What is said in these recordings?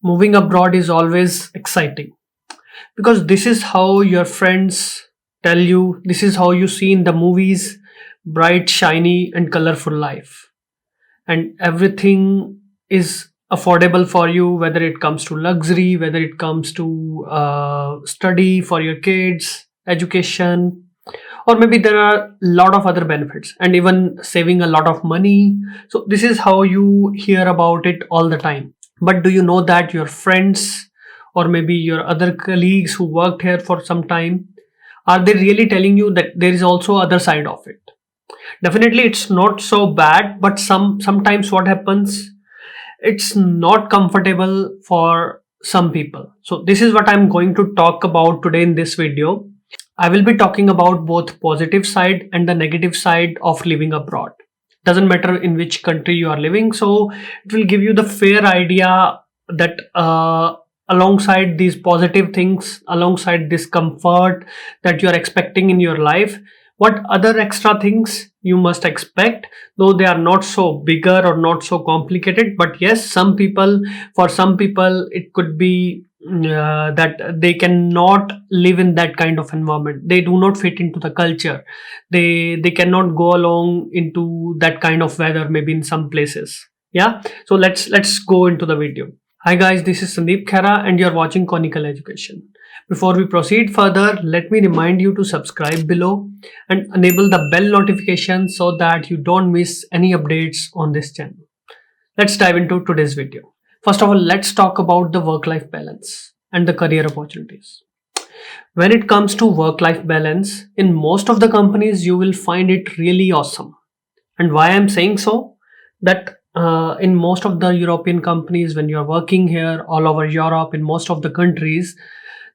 moving abroad is always exciting because this is how your friends tell you, this is how you see in the movies, bright, shiny, and colorful life. And everything is affordable for you, whether it comes to luxury, whether it comes to study for your kids, education, or maybe there are a lot of other benefits and even saving a lot of money. So this is how you hear about it all the time. But do you know that your friends or maybe your other colleagues who worked here for some time, are they really telling you that there is also other side of it? Definitely it's not so bad, but sometimes what happens, it's not comfortable for some people. So this is what I'm going to talk about today in this video. I will be talking about both positive side and the negative side of living abroad. Doesn't matter in which country you are living, so it will give you the fair idea that alongside these positive things, alongside this comfort that you are expecting in your life, what other extra things you must expect, though they are not so bigger or not so complicated. But yes, for some people it could be that they cannot live in that kind of environment, they do not fit into the culture, they cannot go along into that kind of weather, maybe in some places. Yeah, so let's go into the video. Hi guys, this is Sandeep Khaira and you're watching Conical Education. Before we proceed further, let me remind you to subscribe below and enable the bell notification so that you don't miss any updates on this channel. Let's dive into today's video. First of all, let's talk about the work-life balance and the career opportunities. When it comes to work-life balance, in most of the companies, you will find it really awesome. And why I'm saying so? That in most of the European companies, when you're working here all over Europe, in most of the countries,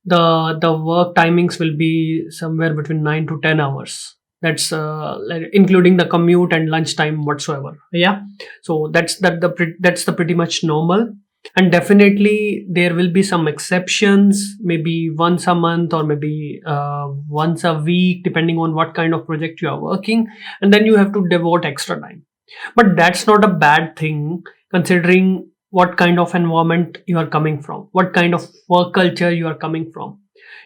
the work timings will be somewhere between 9 to 10 hours. That's including the commute and lunchtime whatsoever. Yeah, so that's the pretty much normal. And definitely there will be some exceptions, maybe once a month or maybe once a week, depending on what kind of project you are working, and then you have to devote extra time. But that's not a bad thing, considering what kind of environment you are coming from, what kind of work culture you are coming from.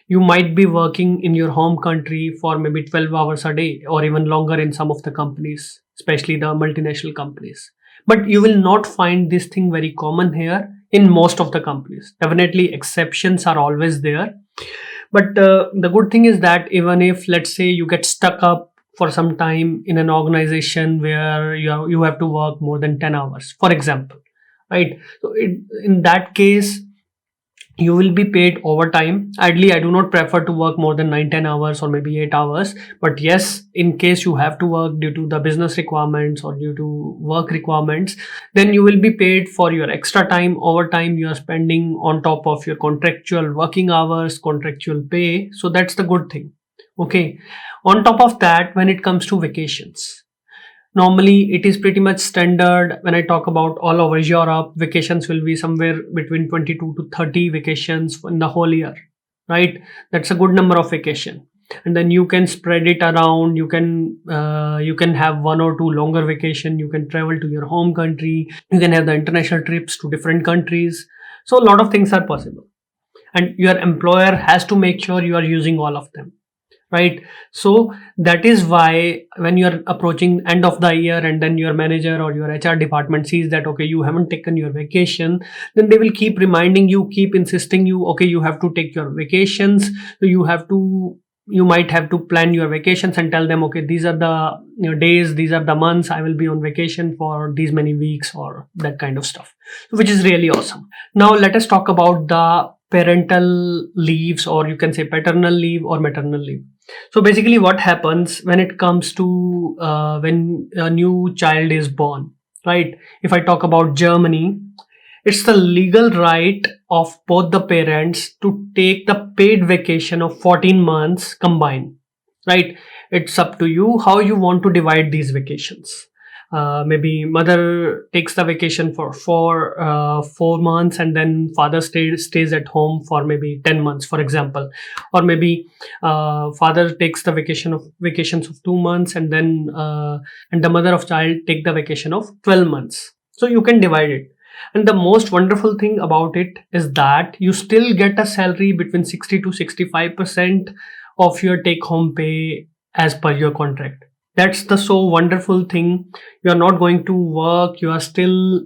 You might be working in your home country for maybe 12 hours a day or even longer in some of the companies, especially the multinational companies. But you will not find this thing very common here in most of the companies. Definitely exceptions are always there. But the good thing is that even if, let's say, you get stuck up for some time in an organization where you have to work more than 10 hours, for example, right? So in that case, you will be paid overtime. Ideally, I do not prefer to work more than 9-10 hours or maybe 8 hours. But yes, in case you have to work due to the business requirements or due to work requirements, then you will be paid for your extra time, overtime you are spending on top of your contractual working hours, contractual pay. So that's the good thing. Okay. On top of that, when it comes to vacations, normally it is pretty much standard. When I talk about all over Europe, vacations will be somewhere between 22 to 30 vacations in the whole year, right? That's a good number of vacation. And then you can spread it around. You can have one or two longer vacation. You can travel to your home country. You can have the international trips to different countries. So a lot of things are possible. And your employer has to make sure you are using all of them, right? So that is why when you're approaching end of the year and then your manager or your HR department sees that, okay, you haven't taken your vacation, then they will keep reminding you, keep insisting you, okay, you have to take your vacations. So you might have to plan your vacations and tell them, okay, these are the days, these are the months I will be on vacation for these many weeks or that kind of stuff, which is really awesome. Now let us talk about the parental leaves, or you can say paternal leave or maternal leave. So basically what happens when it comes to when a new child is born, right? If I talk about Germany, it's the legal right of both the parents to take the paid vacation of 14 months combined, right? It's up to you how you want to divide these vacations. Maybe mother takes the vacation for 4 months and then father stays at home for maybe 10 months, for example. Or maybe father takes the vacations of 2 months and the mother of child take the vacation of 12 months. So you can divide it. And the most wonderful thing about it is that you still get a salary between 60 to 65% of your take home pay as per your contract. That's the so wonderful thing. You are not going to work, you are still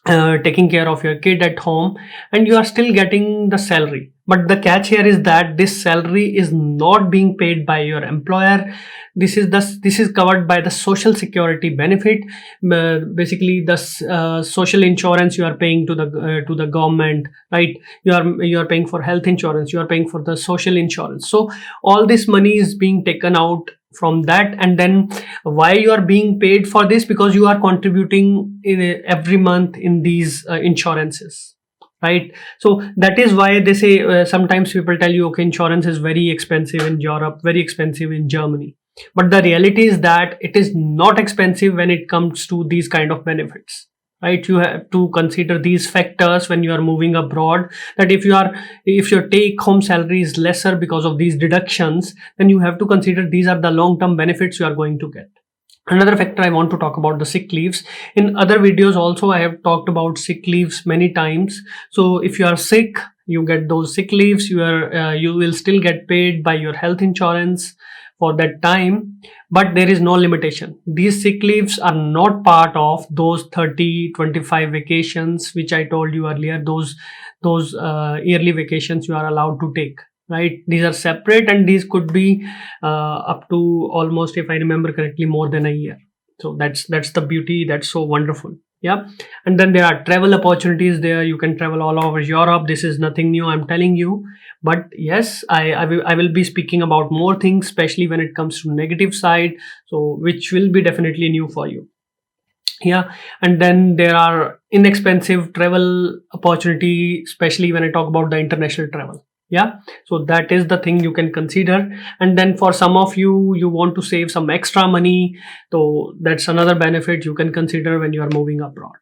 taking care of your kid at home, and you are still getting the salary. But the catch here is that this salary is not being paid by your employer. This is covered by the social security benefit. Basically the social insurance you are paying to the government, right? You are paying for health insurance, you are paying for the social insurance. So all this money is being taken out from that. And then why you are being paid for this? Because you are contributing every month in these insurances, right? So that is why they say, sometimes people tell you, okay, insurance is very expensive in Europe, very expensive in Germany. But the reality is that it is not expensive when it comes to these kind of benefits, right? You have to consider these factors when you are moving abroad, that if your take home salary is lesser because of these deductions, then you have to consider these are the long term benefits you are going to get. Another factor I want to talk about, the sick leaves. In other videos also I have talked about sick leaves many times. So if you are sick, you get those sick leaves. You will still get paid by your health insurance for that time, but there is no limitation. These sick leaves are not part of those 30-25 vacations which I told you earlier, those yearly vacations you are allowed to take, right? These are separate, and these could be up to almost, if I remember correctly, more than a year. So that's the beauty. That's so wonderful. Yeah. And then there are travel opportunities there. You can travel all over Europe. This is nothing new, I'm telling you. But yes, I will be speaking about more things, especially when it comes to negative side, so which will be definitely new for you. Yeah. And then there are inexpensive travel opportunity, especially when I talk about the international travel. Yeah. So that is the thing you can consider. And then for some of you want to save some extra money, so that's another benefit you can consider when you are moving abroad.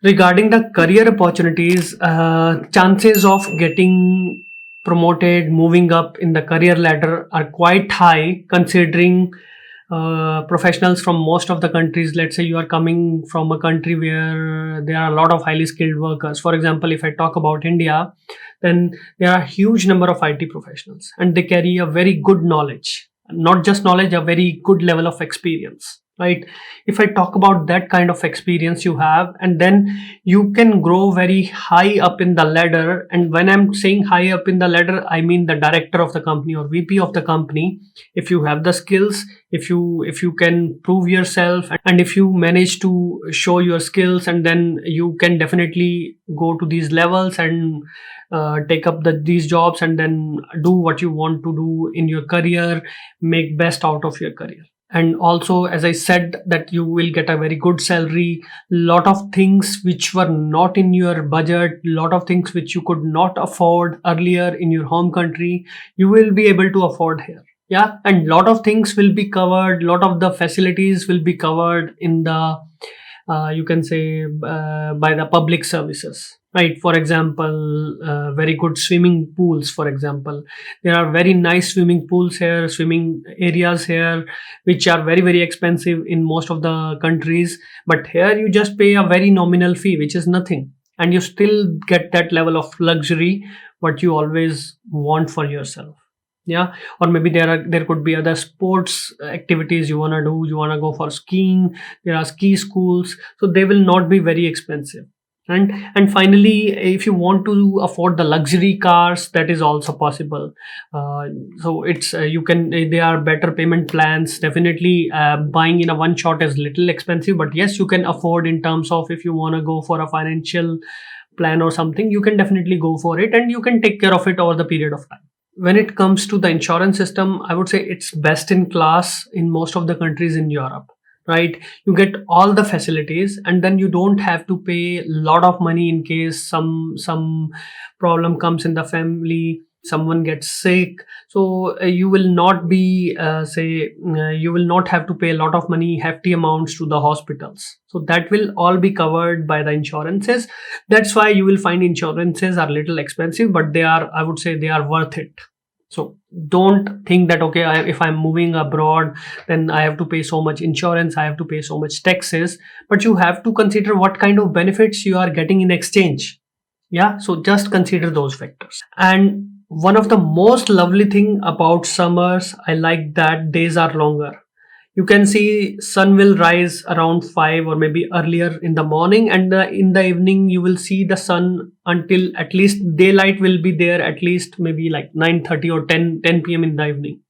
Regarding the career opportunities, chances of getting promoted, moving up in the career ladder are quite high, considering professionals from most of the countries. Let's say you are coming from a country where there are a lot of highly skilled workers. For example, if I talk about India, then there are a huge number of IT professionals, and they carry a very good knowledge, not just knowledge, a very good level of experience, right? If I talk about that kind of experience you have, and then you can grow very high up in the ladder. And when I'm saying high up in the ladder, I mean the director of the company or VP of the company. If you have the skills, if you can prove yourself, and if you manage to show your skills, and then you can definitely go to these levels and take up these jobs, and then do what you want to do in your career, make best out of your career. And also, as I said, that you will get a very good salary. Lot of things which were not in your budget, lot of things which you could not afford earlier in your home country, you will be able to afford here. Yeah. And lot of things will be covered, lot of the facilities will be covered in the you can say by the public services, right? For example, very good swimming pools. For example, there are very nice swimming pools here, swimming areas here, which are very very expensive in most of the countries. But here you just pay a very nominal fee, which is nothing, and you still get that level of luxury what you always want for yourself. Yeah. Or maybe there could be other sports activities you want to do. You want to go for skiing, there are ski schools, so they will not be very expensive. And finally, if you want to afford the luxury cars, that is also possible. So it's you can there are better payment plans. Definitely buying in a one shot is little expensive, but yes, you can afford, in terms of if you want to go for a financial plan or something, you can definitely go for it, and you can take care of it over the period of time. When it comes to the insurance system, I would say it's best in class in most of the countries in Europe, right? You get all the facilities, and then you don't have to pay a lot of money in case some problem comes in the family, someone gets sick. So you will not be you will not have to pay a lot of money, hefty amounts to the hospitals. So that will all be covered by the insurances. That's why you will find insurances are little expensive, but they are, I would say, they are worth it. So don't think that okay, if I'm moving abroad, then I have to pay so much insurance, I have to pay so much taxes. But you have to consider what kind of benefits you are getting in exchange. Yeah, so just consider those factors. And one of the most lovely thing about summers, I like that days are longer. You can see sun will rise around 5 or maybe earlier in the morning, and in the evening you will see the sun until at least daylight will be there at least maybe like 9:30 or 10 p.m. in the evening.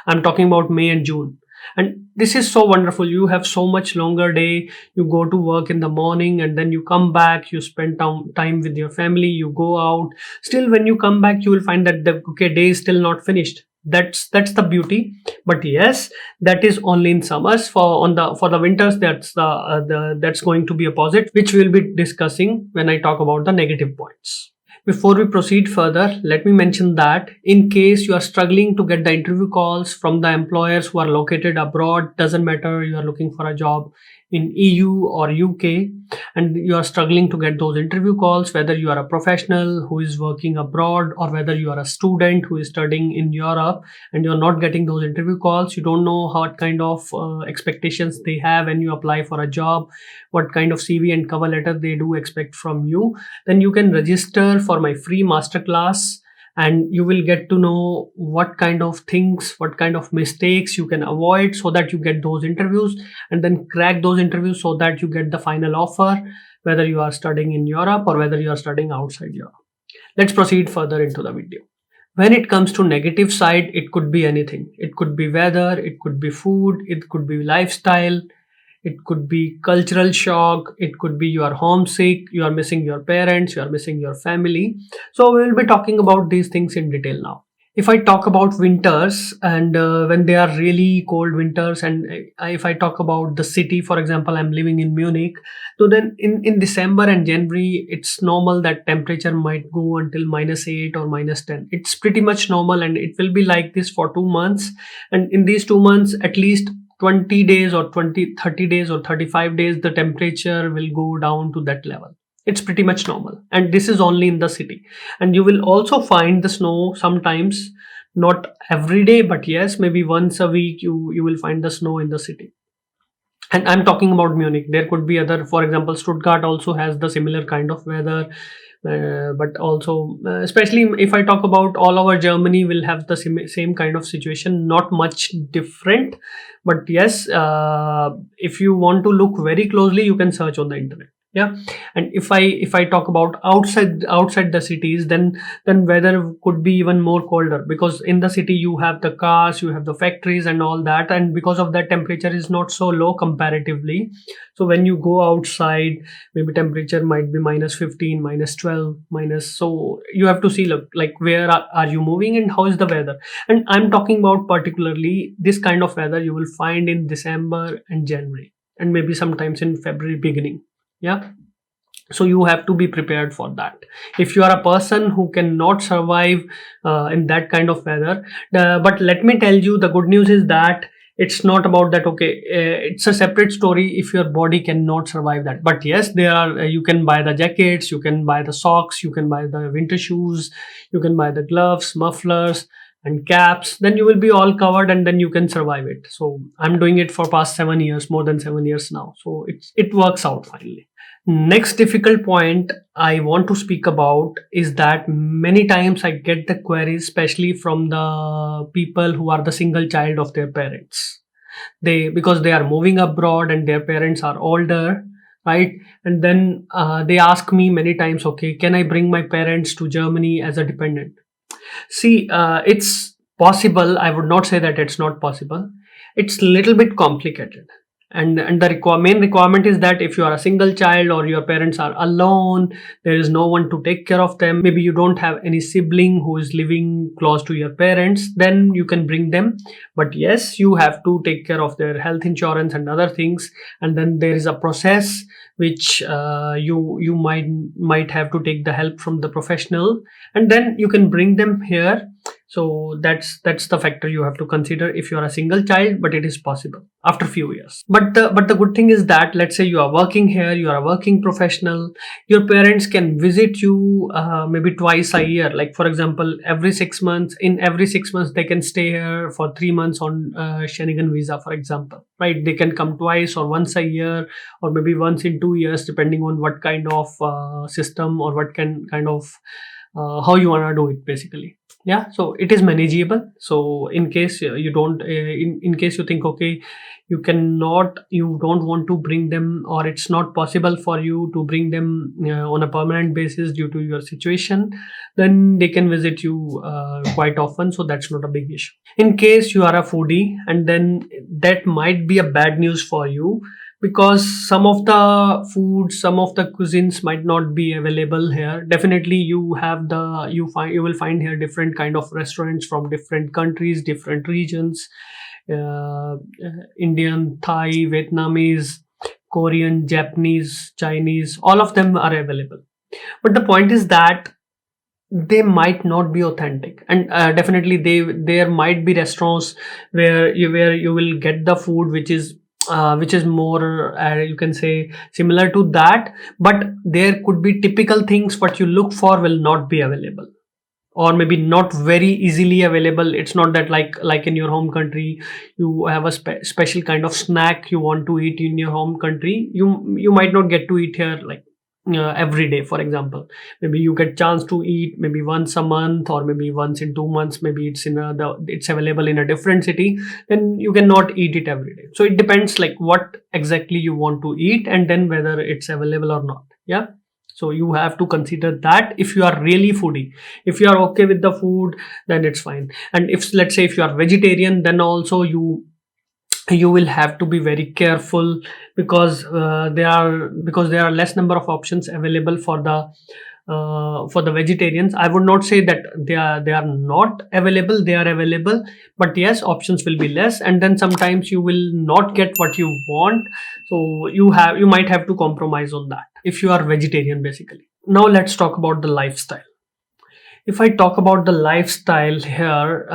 I'm talking about May and June. And this is so wonderful. You have so much longer day. You go to work in the morning and then you come back, you spend time with your family, you go out. Still, when you come back, you will find that the okay, day is still not finished. That's the beauty. But yes, that is only in summers. For the winters, that's going to be a positive, which we'll be discussing when I talk about the negative points. Before we proceed further, let me mention that in case you are struggling to get the interview calls from the employers who are located abroad, doesn't matter, you are looking for a job in EU or UK, and you are struggling to get those interview calls, whether you are a professional who is working abroad or whether you are a student who is studying in Europe and you're not getting those interview calls, you don't know what kind of expectations they have when you apply for a job, what kind of CV and cover letter they do expect from you, then you can register for my free masterclass, and you will get to know what kind of things, what kind of mistakes you can avoid so that you get those interviews, and then crack those interviews so that you get the final offer, whether you are studying in Europe or whether you are studying outside Europe. Let's proceed further into the video. When it comes to negative side, it could be anything. It could be weather, it could be food, it could be lifestyle, it could be cultural shock, it could be you are homesick, you are missing your parents, you are missing your family. So we will be talking about these things in detail now. If I talk about winters and when they are really cold winters, and if I talk about the city, for example, I'm living in Munich, so then in December and January, it's normal that temperature might go until -8 or -10. It's pretty much normal, and it will be like this for 2 months. And in these 2 months, at least 20 days or 20, 30 days or 35 days, the temperature will go down to that level. It's pretty much normal. And this is only in the city. And you will also find the snow sometimes, not every day, but yes, maybe once a week you will find the snow in the city. And I'm talking about Munich. There could be other, for example, Stuttgart also has the similar kind of weather. But also, especially if I talk about all over Germany, will have the same kind of situation, not much different. But yes, if you want to look very closely, you can search on the internet. Yeah. And if I talk about outside the cities, then weather could be even more colder, because in the city you have the cars, you have the factories and all that, and because of that temperature is not so low comparatively. So when you go outside, maybe temperature might be -15, -12, minus. So you have to see, look, like where are you moving and how is the weather. And I'm talking about particularly this kind of weather you will find in December and January, and maybe sometimes in February beginning. Yeah. So you have to be prepared for that. If you are a person who cannot survive in that kind of weather, but let me tell you, the good news is that it's not about that. Okay, it's a separate story if your body cannot survive that. But yes, there are, you can buy the jackets, you can buy the socks, you can buy the winter shoes, you can buy the gloves, mufflers and caps, then you will be all covered and then you can survive it. So I'm doing it for past 7 years, more than 7 years now, so it works out finally. Next difficult point I want to speak about is that many times I get the queries, especially from the people who are the single child of their parents. Because they are moving abroad and their parents are older, right? And then they ask me many times, okay, can I bring my parents to Germany as a dependent? See, it's possible. I would not say that it's not possible. It's a little bit complicated. And the main requirement is that if you are a single child or your parents are alone, there is no one to take care of them. Maybe you don't have any sibling who is living close to your parents, then you can bring them. But yes, you have to take care of their health insurance and other things. And then there is a process which you might have to take the help from the professional, and then you can bring them here. So that's the factor you have to consider if you are a single child, but it is possible after few years. But the good thing is that, let's say you are working here, you are a working professional, your parents can visit you maybe twice a year. Like for example, every 6 months, in every 6 months they can stay here for 3 months on Schengen visa, for example, right? They can come twice or once a year, or maybe once in 2 years, depending on what kind of system, or what kind of how you want to do it basically. Yeah, so it is manageable. So in case you don't in case you think, okay, you don't want to bring them, or it's not possible for you to bring them on a permanent basis due to your situation, then they can visit you quite often, so that's not a big issue. In case you are a foodie, and then that might be a bad news for you, because some of the food, some of the cuisines might not be available here. Definitely you will find here different kind of restaurants from different countries, different regions, Indian, Thai, Vietnamese, Korean, Japanese, Chinese, all of them are available. But the point is that they might not be authentic, and definitely there might be restaurants where you will get the food which is more you can say similar to that, but there could be typical things what you look for will not be available, or maybe not very easily available. It's not that like in your home country you have a special kind of snack you want to eat in your home country, you might not get to eat here like every day, for example. Maybe you get chance to eat maybe once a month, or maybe once in 2 months, maybe it's available in a different city, then you cannot eat it every day. So it depends like what exactly you want to eat, and then whether it's available or not. Yeah, so you have to consider that if you are really foodie. If you are okay with the food, then it's fine. And if, let's say, if you are vegetarian, then also you will have to be very careful, because there are less number of options available for the vegetarians. I would not say that they are not available, they are available, but yes, options will be less, and then sometimes you will not get what you want. So you might have to compromise on that if you are vegetarian basically. Now let's talk about the lifestyle. If I talk about the lifestyle here,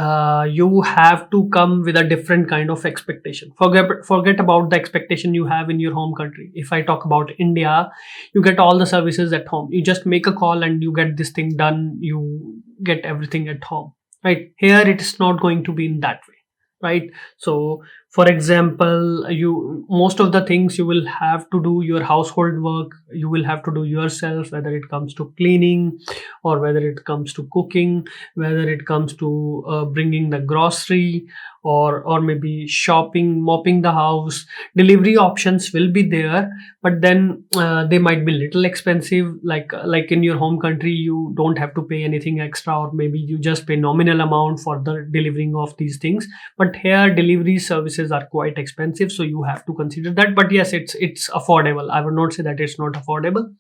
you have to come with a different kind of expectation. Forget about the expectation you have in your home country. If I talk about India, you get all the services at home. You just make a call and you get this thing done. You get everything at home, right? Here it is not going to be in that way, right? So for example, you most of the things you will have to do your household work, you will have to do yourself, whether it comes to cleaning, or whether it comes to cooking, whether it comes to bringing the grocery, or maybe shopping, mopping the house. Delivery options will be there, but then they might be little expensive. Like in your home country you don't have to pay anything extra, or maybe you just pay nominal amount for the delivering of these things. But here delivery services are quite expensive, so you have to consider that. But yes, it's affordable. I would not say that it's not affordable.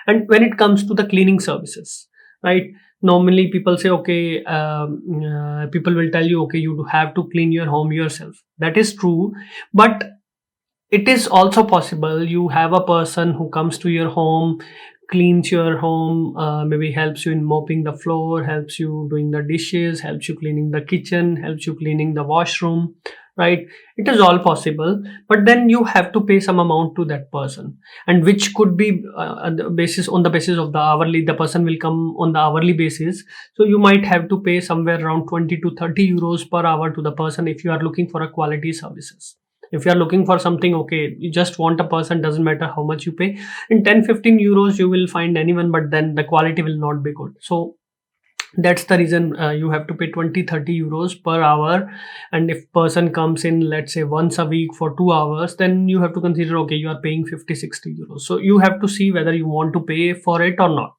And when it comes to the cleaning services, right, normally people say, okay, people will tell you, okay, you have to clean your home yourself. That is true, but it is also possible you have a person who comes to your home, cleans your home, maybe helps you in mopping the floor, helps you doing the dishes, helps you cleaning the kitchen, helps you cleaning the washroom, right? It is all possible, but then you have to pay some amount to that person, and which could be on the basis of the hourly. The person will come on the hourly basis, so you might have to pay somewhere around 20 to 30 euros per hour to the person if you are looking for a quality services. If you are looking for something, okay, you just want a person, doesn't matter how much you pay. In 10-15 euros you will find anyone, but then the quality will not be good. So that's the reason you have to pay 20-30 euros per hour. And if person comes in, let's say, once a week for 2 hours, then you have to consider, okay, you are paying 50-60 euros. So you have to see whether you want to pay for it or not.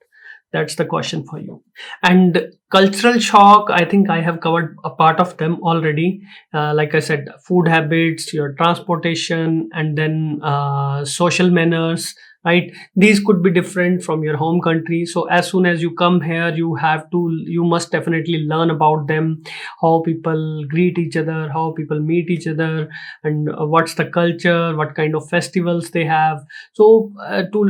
That's the question for you. And cultural shock, I think I have covered a part of them already. Like I said, food habits, your transportation, and then social manners, right? These could be different from your home country. So as soon as you come here, you must definitely learn about them, how people greet each other, how people meet each other, and what's the culture, what kind of festivals they have. So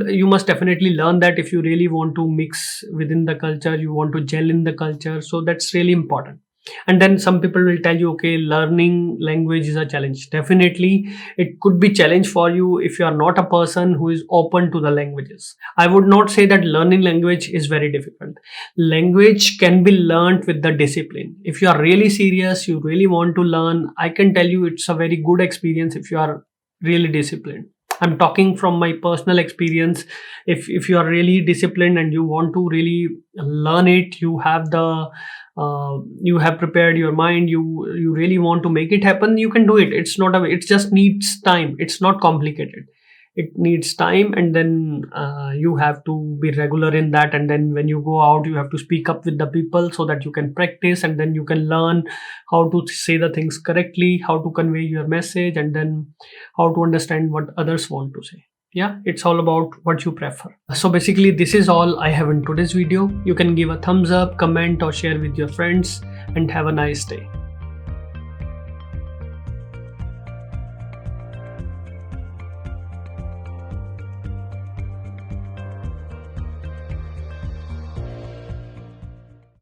you must definitely learn that if you really want to mix within the culture, you want to gel in the culture. So that's really important. And then some people will tell you, okay, learning language is a challenge. Definitely it could be challenge for you if you are not a person who is open to the languages. I would not say that learning language is very difficult. Language can be learned with the discipline. If you are really serious, you really want to learn, I can tell you it's a very good experience if you are really disciplined. I'm talking from my personal experience. If you are really disciplined and you want to really learn it, you have the you have prepared your mind, you really want to make it happen, you can do it. It's not a, it just needs time. It's not complicated. It needs time, and then you have to be regular in that, and then when you go out you have to speak up with the people so that you can practice, and then you can learn how to say the things correctly, how to convey your message, and then how to understand what others want to say. Yeah, it's all about what you prefer. So basically this is all I have in today's video. You can give a thumbs up, comment, or share with your friends, and have a nice day.